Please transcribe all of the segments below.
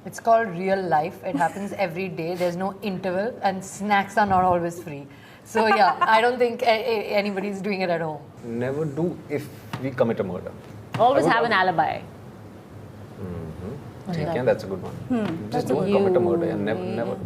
It's called real life. It happens every day. There's no interval, and snacks are not always free. So yeah, I don't think anybody's doing it at home. Never do if we commit a murder. Always have an alibi. Okay, that's a good one. Just don't commit a murder and never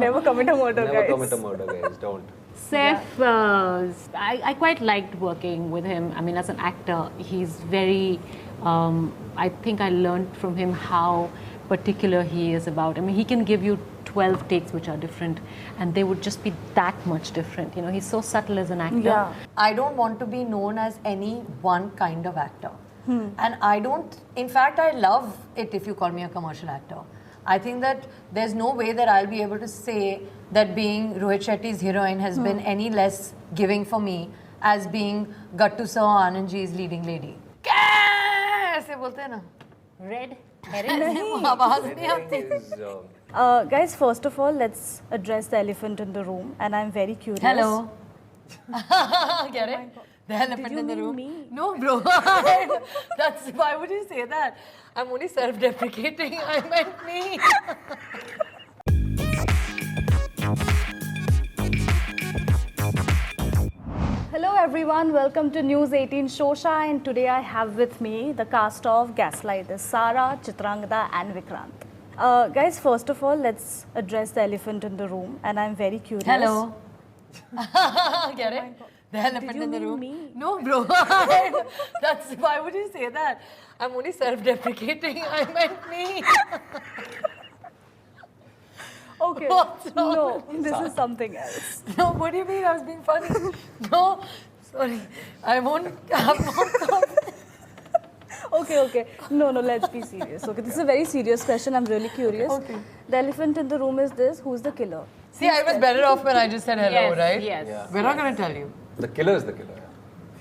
Never commit a murder, never guys. commit a murder, guys. Don't. Seth, I quite liked working with him. I mean, as an actor, he's very. I think I learned from him how particular he is about. I mean, he can give you 12 takes which are different, and they would just be that much different. You know, he's so subtle as an actor. Yeah. I don't want to be known as any one kind of actor. And I don't, in fact, I love it if you call me a commercial actor. I think that there's no way that I'll be able to say that being Rohit Shetty's heroine has been any less giving for me as being Gattu Sir Anand Ji's leading lady. ऐसे बोलते हैं ना? Red herring. आवाज नहीं आती. Guys, first of all, let's address the elephant in the room, and I'm very curious. Hello. Get it? The elephant you in the mean room. me? No, bro. That's why would you say that? I'm only self-deprecating. I meant me. Hello everyone, welcome to News 18 Shosha, and today I have with me the cast of Gaslight. There's Sara, Chitrangda and Vikrant. Guys, first of all, let's address the elephant in the room, and I'm very curious. Hello. Get it? The elephant in the mean room. me? No, bro. That's why would you say that? I'm only self-deprecating. I meant me. Okay. What's wrong? No, this is something else. No, what do you mean? I was being funny. No, sorry. I won't have more confidence. Okay. No, let's be serious. Okay, this is a very serious question. I'm really curious. Okay. The elephant in the room is this. Who's the killer? See, I was better off when I just said hello, Yes, right? yes. Yeah. We're not going to tell you. The killer is the killer.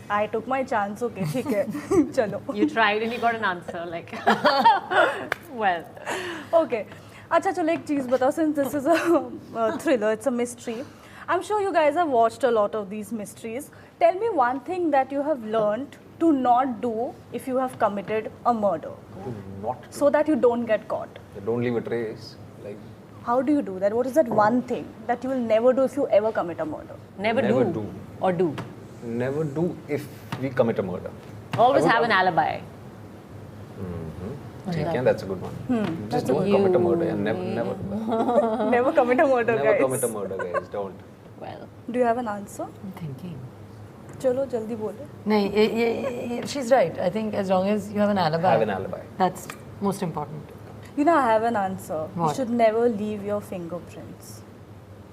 I took my chance. Okay, ठीक है. चलो. You tried and you got an answer. Like, well. Okay. अच्छा चलो एक चीज़ बताओ, since this is a thriller, it's a mystery. I'm sure you guys have watched a lot of these mysteries. Tell me one thing that you have learned to not do if you have committed a murder, Not. so that you don't get caught. Don't leave a trace. Like How do you do that? What is that one thing that you will never do if you ever commit a murder? Never Never do. do. Or do. never do if we commit a murder. Always have an alibi. Okay, that's a good one. Just don't commit a murder and never Never commit a murder, never guys. commit a murder, guys. Don't. Well. Do you have an answer? I'm thinking. चलो जल्दी बोलो. No, she's right. I think as long as you have an alibi. Have an alibi. That's most important. You know, I have an answer. What? You should never leave your fingerprints.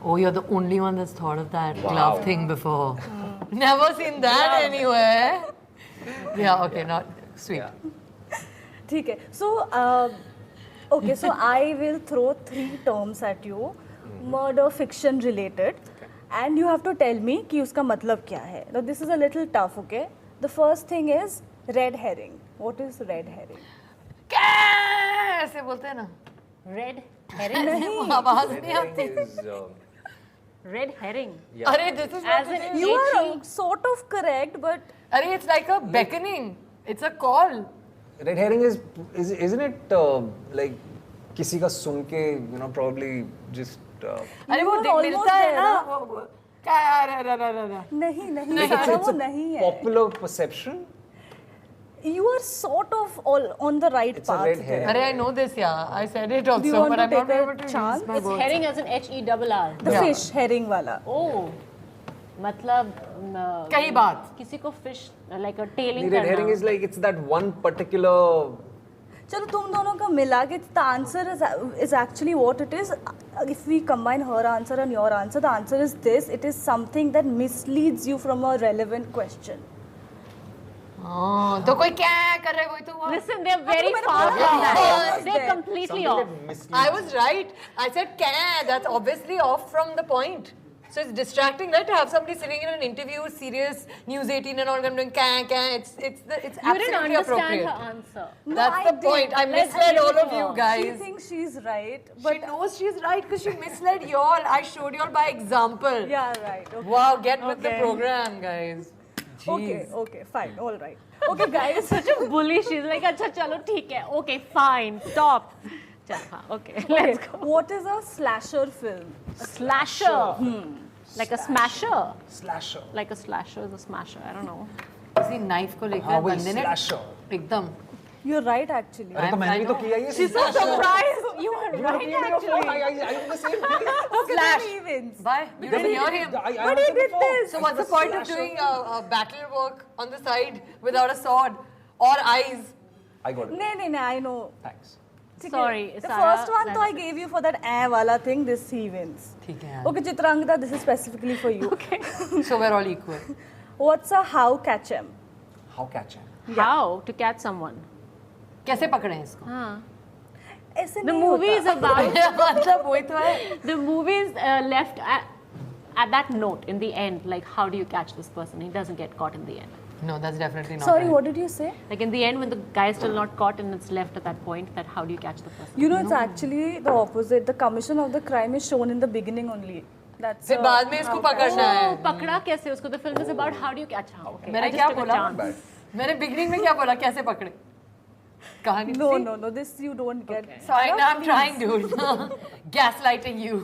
Oh, you're the only one that's thought of that Wow. glove thing before. Never seen that anywhere. Yeah, okay, not sweet. Yeah. ठीक है. So, okay, so I will throw 3 terms at you, murder fiction related, and you have to tell me कि उसका मतलब क्या है. Now, this is a little tough, okay? The first thing is red herring. What is red herring? क्या ऐसे बोलते हैं ना? Red herring. आवाज नहीं आती. Is, Red herring. yeah. अरे, this is what As it in is. You are sort of correct, but अरे, it's like a beckoning. It's a call. Red herring is isn't it like किसी का सुन के probably just अरे You वो are almost मिलता है there, ना ना? वो क्या नहीं सारा वो नहीं है. popular perception. You are sort of all on the right It's a path red there. herring. अरे I know this, yeah. I said it also, Do you want but to I'm not take a able to chance? use my It's words. herring as in HERR. The Yeah. fish herring वाला. Oh. मतलब कई बात. किसी को fish like a tailing The red herring करना. is like it's that one particular. चलो तुम दोनों का मिला के the answer is actually what it is. If we combine her answer and your answer, the answer is this. It is something that misleads you from a relevant question. तो कोई क्या कर रहा है कोई तो वो. Listen, they're very मैंने far बोला from है. that. They're completely off. I was right. I said can. That's obviously off from the point. So it's distracting, right, to have somebody sitting in an interview, serious, News 18 and all, them doing can. It's You didn't absolutely understand appropriate. her answer. That's I the did. point. I Let's misled give all it of to you her. guys. She thinks she's right, She but knows she's right because she misled y'all. I showed y'all by example. yeah, right. Okay. Wow, get with the Okay. program, guys. Okay, fine, all right. Okay, guys. Such a bully. She's like, अच्छा चलो ठीक है. Okay, fine. Stop. Okay, Okay, let's go. what is a slasher film? Slasher. Like a smasher. Slasher. Like a slasher is a smasher. I don't know. किसी knife को लेकर हाँ, वही बंदे ने slasher. एकदम You're right, actually. अरे तो मैंने भी तो किया ये She's so surprised. You were right, actually. I do the same thing. Okay, Slash. then he wins. Why? You didn't hear him. But he did this. So what's the point of doing a battle work on the side without a sword or eyes? I got it. No, I know. Thanks. ठीक है. Sorry, The Sara, first one, so I that's- gave you for that wala thing. This he wins. ठीक है. Okay, Chitrangda, this is specifically for you. Okay. So we're all equal. What's a how catch 'em? How catch him? How to catch someone? कैसे पकड़े इसको? ऐसे The नहीं movie is होता. about. मतलब वही तो है. The movie is left at that note in the end. Like, how do you catch this person? He doesn't get caught in the end. No, that's definitely not. Sorry, right. what did you say? Like in the end, when the guy is still not caught and it's left at that point, that how do you catch the person? You know, it's actually the opposite. The commission of the crime is shown in the beginning only. That's फिर बाद में इसको पकड़ना है. Oh, पकड़ा कैसे उसको? The film is about how do you catch him? Okay. मैंने I just क्या took a बोला? chance. मैंने beginning में क्या बोला? कैसे पकड़े? कहानी No, see? no. This you don't get. Sorry, now I'm trying, dude. Gaslighting you.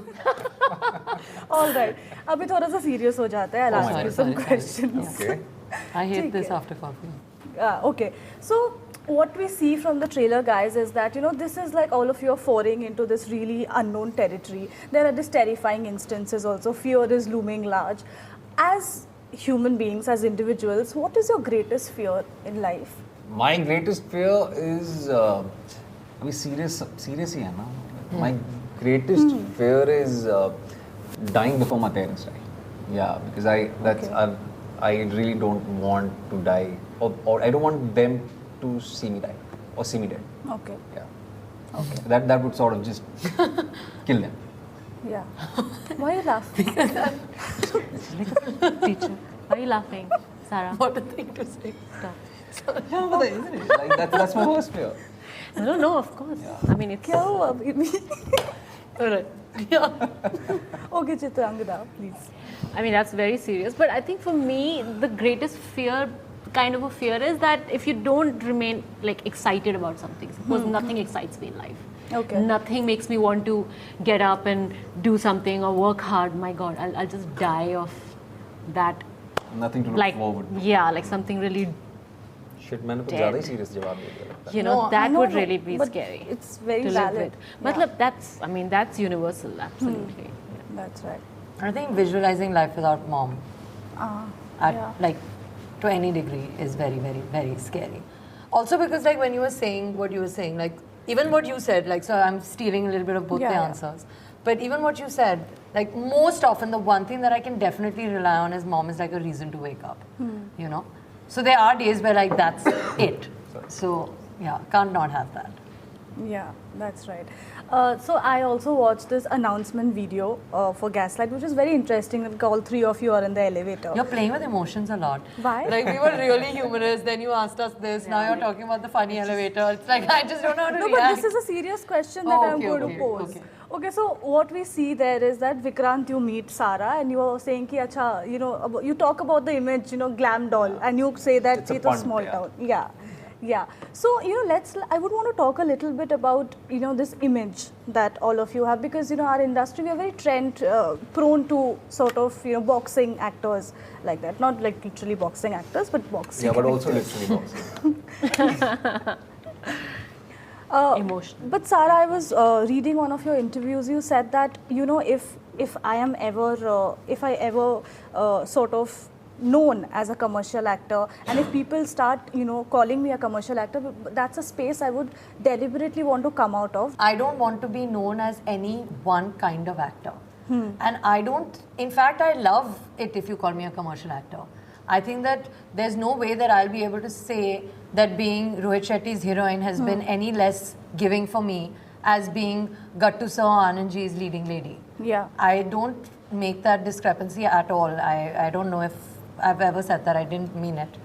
All right. अभी थोड़ा सा serious हो जाता है. I'll ask you some questions. Okay. I hate ठीक this है. after coffee. Okay. So what we see from the trailer, guys, is that this is like all of you are foraying into this really unknown territory. There are these terrifying instances also. Fear is looming large. As human beings, as individuals, what is your greatest fear in life? My greatest fear is अभी serious ही है ना. My greatest fear is dying before my parents die. Yeah, because I really don't want to die, or I don't want them to see me die or see me dead. Okay. Yeah. Okay. That would sort of just kill them. Yeah. Why are you laughing? Teacher, why are you laughing, Sara? What a thing to say. Stop. Yeah, but isn't it? Like that's my worst fear. No, of course. I mean, it's. क्या हुआ baby? Alright. Yeah. Okay, Chitrangda, please. I mean, that's very serious. But I think for me, the greatest fear, kind of a fear, is that if you don't remain like excited about something, suppose nothing excites me in life. Okay. Nothing makes me want to get up and do something or work hard. My God, I'll just die of that. Nothing to look Like, forward to. yeah, like something really, Shit, मैंने कुछ Dead. ज़्यादा ही serious जवाब दे दिया लगता है. No, that no, would no, really be but scary. it's very to valid. live with. Yeah. Matlab, that's universal, absolutely. That's right. I think visualizing life without mom, at yeah. like to any degree, is very, very, very scary. Also because like when you were saying what you were saying, like even what you said, like so I'm stealing a little bit of both Yeah, the yeah. answers. But even what you said, like most often the one thing that I can definitely rely on is mom is like a reason to wake up. You know? So there are days where like that's it. So yeah, can't not have that. Yeah, that's right. So I also watched this announcement video for Gaslight, which is very interesting. Like all three of you are in the elevator. You're playing with emotions a lot. Why? Like we were really humorous, then you asked us this, now you're talking about the funny elevator. It's like I just don't know how to No, react. but this is a serious question that Oh, I'm okay, going okay, to pose. okay. Okay, so what we see there is that Vikrant, you meet Sara, and you are saying ki, acha, you talk about the image, glam doll, and you say that It's a it's a punt, small yeah. town. Yeah. Yeah. So, I would want to talk a little bit about, this image that all of you have, because, our industry, we are very prone to sort of, boxing actors like that. Not like literally boxing actors, but boxing Yeah, but also actors. literally boxing. Emotional. But Sara, I was reading one of your interviews. You said that if I ever sort of known as a commercial actor, and if people start calling me a commercial actor, that's a space I would deliberately want to come out of. I don't want to be known as any one kind of actor. And I don't, in fact, I love it if you call me a commercial actor. I think that there's no way that I'll be able to say that being Rohit Shetty's heroine has been any less giving for me as being Gattu Sir Anandji's leading lady. Yeah. I don't make that discrepancy at all. I don't know if I've ever said that. I didn't mean it.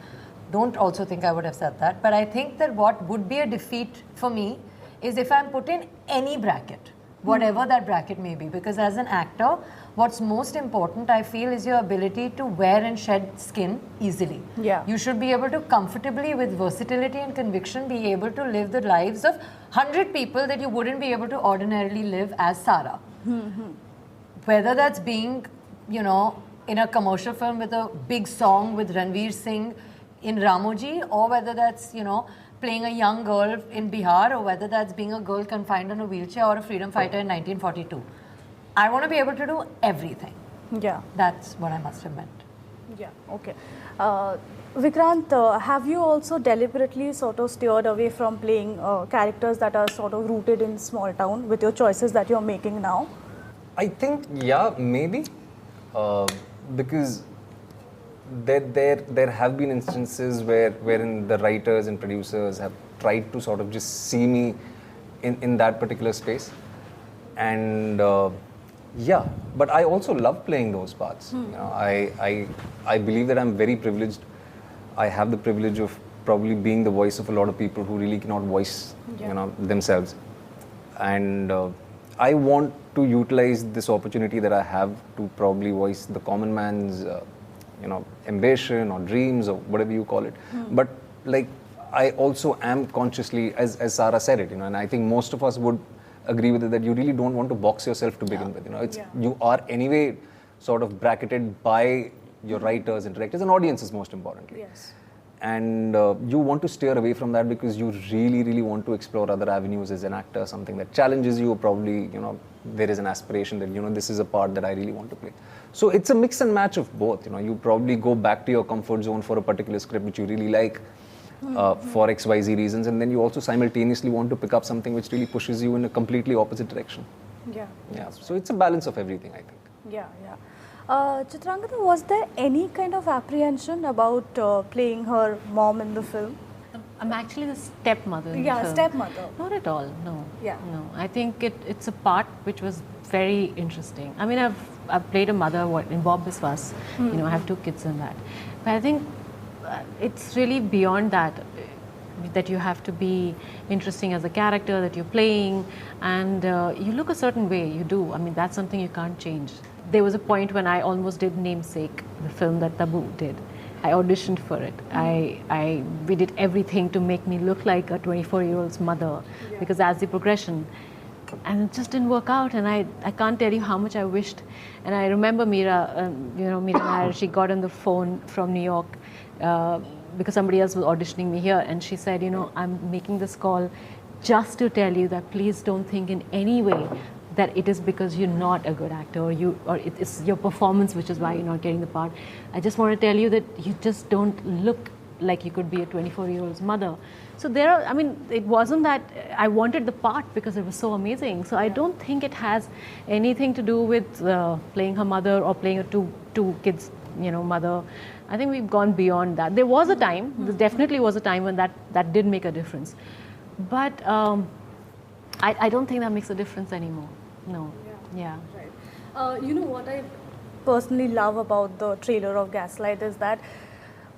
Don't also think I would have said that. But I think that what would be a defeat for me is if I'm put in any bracket. whatever that bracket may be. Because as an actor, what's most important, I feel, is your ability to wear and shed skin easily. Yeah. You should be able to comfortably, with versatility and conviction, be able to live the lives of 100 people that you wouldn't be able to ordinarily live as Sara. Whether that's being, you know, in a commercial film with a big song with Ranveer Singh in Ramoji, or whether that's, you know, playing a young girl in Bihar, or whether that's being a girl confined in a wheelchair or a freedom fighter in 1942. I want to be able to do everything. Yeah. That's what I must have meant. Yeah, okay. Vikrant, have you also deliberately sort of steered away from playing characters that are sort of rooted in small town with your choices that you're making now? I think, yeah, maybe. Because there have been instances wherein the writers and producers have tried to sort of just see me in that particular space. And yeah, but I also love playing those parts. You know, I believe that I'm very privileged. I have the privilege of probably being the voice of a lot of people who really cannot voice, you know, themselves. And I want to utilize this opportunity that I have to probably voice the common man's, you know, ambition or dreams or whatever you call it. But like, I also am consciously, as Sara said it, you know, and I think most of us would agree with it, that you really don't want to box yourself to begin with. You know, it's you are anyway sort of bracketed by your writers and directors and audiences, most importantly. Yes. And you want to steer away from that because you really want to explore other avenues as an actor, something that challenges you, or probably, you know, there is an aspiration that, you know, this is a part that I really want to play. So it's a mix and match of both. You know, you probably go back to your comfort zone for a particular script which you really like, for XYZ reasons, and then you also simultaneously want to pick up something which really pushes you in a completely opposite direction. Yeah. Yeah. So it's a balance of everything, I think. Yeah, yeah. Chitrangda, was there any kind of apprehension about playing her mom in the film? I'm actually the stepmother in the Yeah, film. stepmother. Not at all, no. Yeah. No, I think it's a part which was very interesting. I mean, I've played a mother in Bob Biswas. You know, I have 2 kids in that. But I think it's really beyond that you have to be interesting as a character that you're playing, and you look a certain way, you do. I mean, that's something you can't change. There was a point when I almost did Namesake, the film that Tabu did. I auditioned for it. We did everything to make me look like a 24-year-old's mother, because that's the progression. And it just didn't work out, and I can't tell you how much I wished. And I remember Meera, Meera, she got on the phone from New York because somebody else was auditioning me here, and she said, you know, I'm making this call just to tell you that please don't think in any way that it is because you're not a good actor, or it's your performance which is why you're not getting the part. I just want to tell you that you just don't look like you could be a 24-year-old's mother. So I mean, it wasn't that I wanted the part because it was so amazing. So I don't think it has anything to do with playing her mother or playing a two kids, you know, mother. I think we've gone beyond that. There was a time, there definitely was a time when that did make a difference. But I don't think that makes a difference anymore. No. Yeah. Right. You know what I personally love about the trailer of Gaslight is that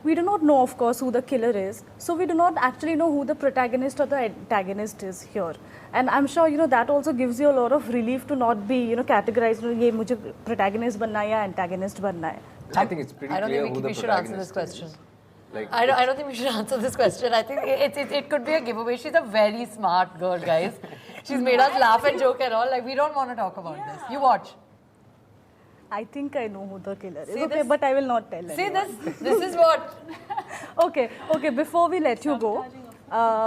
we do not know, of course, who the killer is. So we do not actually know who the protagonist or the antagonist is here. And I'm sure, you know, that also gives you a lot of relief to not be, you know, categorized, you know, ye mujhe protagonist banna hai ya antagonist banna hai. I think it's pretty clear who the we should answer this protagonist question. is. Like, I don't think we should answer this question. I think it could be a giveaway. She's a very smart girl, guys. She's made us laugh and joke and all. Like, we don't want to talk about this. You watch. I think I know who the killer is. See Okay, this? but I will not tell See anyone. this is what. Okay, before we let you go,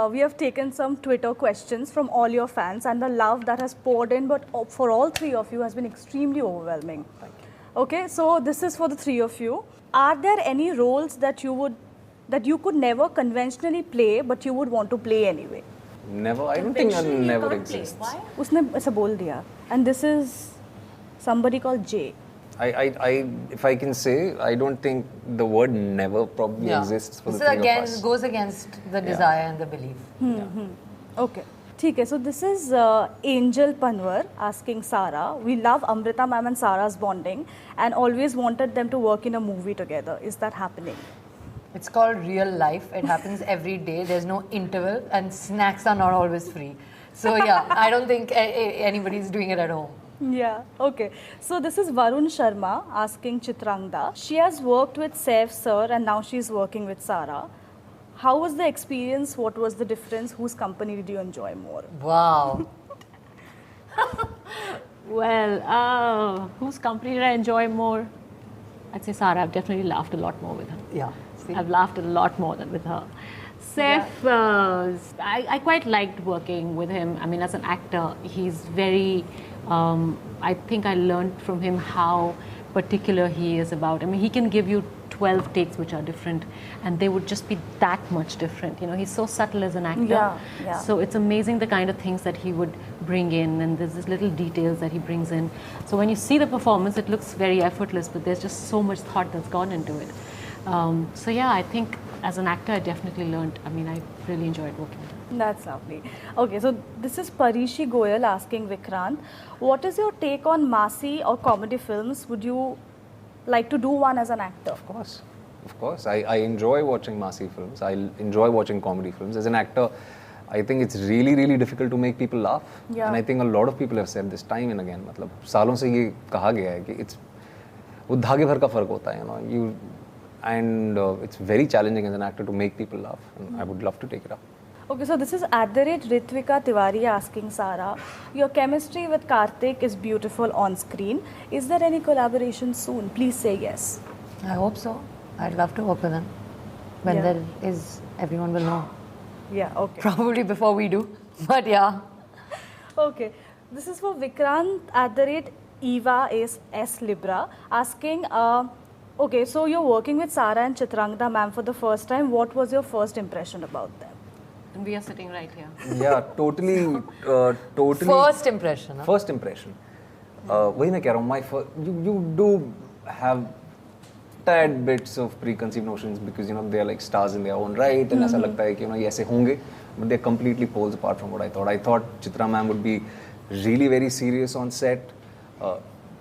we have taken some Twitter questions from all your fans, and the love that has poured in, but for all 3 of you has been extremely overwhelming. Thank you. Okay, so this is for the 3 of you. Are there any roles that you could never conventionally play, but you would want to play anyway? Never. I don't think that never exists. Why? उसने ऐसा बोल दिया. And this is somebody called Jay. If I can say, I don't think the word never probably exists for This the three of us. goes against the desire and the belief. Okay. ठीक है, so this is Angel Panwar asking Sara. We love Amrita ma'am and Sara's bonding and always wanted them to work in a movie together. Is that happening? It's called real life. It happens every day. There's no interval, and snacks are not always free. So yeah, I don't think anybody's doing it at home. Yeah, okay. So this is Varun Sharma asking Chitrangda. She has worked with Saif sir and now she's working with Sara. How was the experience? What was the difference? Whose company did you enjoy more? Wow. Well, whose company did I enjoy more? I'd say Sara. I've definitely laughed a lot more with her. Yeah. See? I've laughed a lot more than with her. Saif, I quite liked working with him. I mean, as an actor, he's very, I think I learned from him how particular he is about. I mean, he can give you 12 takes which are different and they would just be that much different. You know, he's so subtle as an actor. Yeah. So it's amazing the kind of things that he would bring in, and there's this little details that he brings in. So when you see the performance, it looks very effortless, but there's just so much thought that's gone into it. So yeah, I think as an actor, I definitely learned. I mean, I really enjoyed working with him. That's lovely. Okay, so this is Parishi Goyal asking Vikrant, what is your take on Massey or comedy films? Would you like to do one as an actor? Of course. I enjoy watching Massey films. I enjoy watching comedy films. As an actor, I think it's really, really difficult to make people laugh. Yeah. And I think a lot of people have said this time and again. मतलब सालों से ये कहा गया है कि वो धागे भर का फर्क होता है, you know. And it's very challenging as an actor to make people laugh. And I would love to take it up. Okay, so this is @Ritvika Tiwari asking Sara, your chemistry with Karthik is beautiful on screen. Is there any collaboration soon? Please say yes. I hope so. I'd love to work with him. When there is, everyone will know. Yeah, okay. Probably before we do, but yeah. Okay, this is for Vikrant @Eva S Libra asking, okay, so you're working with Sara and Chitrangda ma'am for the first time. What was your first impression about them? And we are sitting right here. Yeah, totally. First impression. Huh? First impression. वही मैं कह रहा हूँ. You do have tad bits of preconceived notions because they are like stars in their own right, and ऐसा लगता है कि ये ऐसे होंगे, but they're completely poles apart from what I thought. I thought Chitra ma'am would be really very serious on set,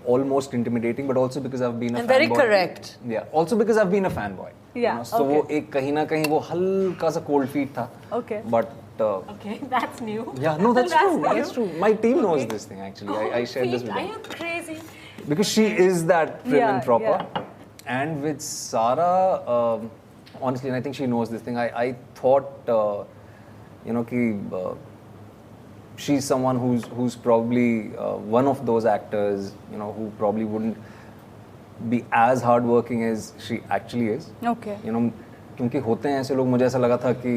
almost intimidating, but also because I've been a fanboy. Very correct. Yeah, also because I've been a fanboy. Yeah. So वो एक कहीं ना कहीं वो हल्का सा cold feet था. Okay. But Okay, that's new. yeah, no, that's true. new. That's true. My team knows this thing actually. I shared this with Are them. you crazy? Because she is that prim Yeah, and proper. yeah. And with Sara, honestly, and I think she knows this thing, I thought, she's someone who's probably one of those actors, who probably wouldn't be as hardworking as she actually is. Okay. क्योंकि होते हैं ऐसे लोग, मुझे ऐसा लगा था कि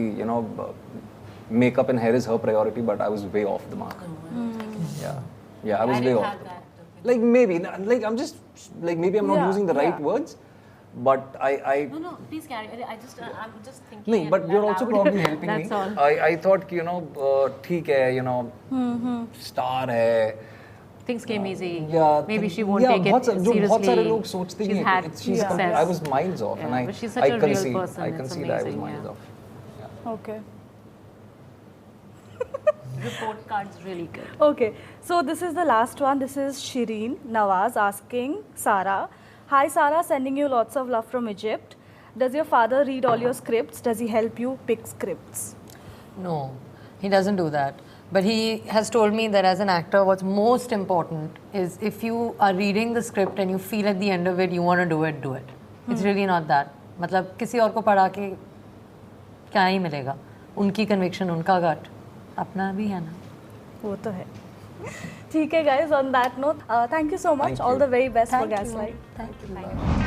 makeup and hair is her priority, but I was way off the mark. Yeah, I was way off. Like maybe, like I'm just, like maybe I'm not using the right words, but I. No, please carry. I'm just thinking. No, but you're also probably helping me. That's all. I thought कि ठीक है, star है. Things came easy. Yeah, Maybe she won't take it seriously. बहुत सारे लोग सोचते She's हैं had कि she's success. I was miles off, and but she's such a real person. I It's concede I was amazing, miles yeah. off. Yeah. Okay. Report card's really good. Okay, so this is the last one. This is Shireen Nawaz asking Sara. Hi Sara, sending you lots of love from Egypt. Does your father read all your scripts? Does he help you pick scripts? No, he doesn't do that. But he has told me that as an actor, what's most important is if you are reading the script and you feel at the end of it, you want to do it, do it. It's really not that. मतलब किसी और को पढ़ा के क्या ही मिलेगा? उनकी conviction, उनका gut, अपना भी है ना. वो तो है. ठीक है guys, on that note, thank you so much. Thank All you. the very best for Thank you. Gaslight. Thank you. Thank you.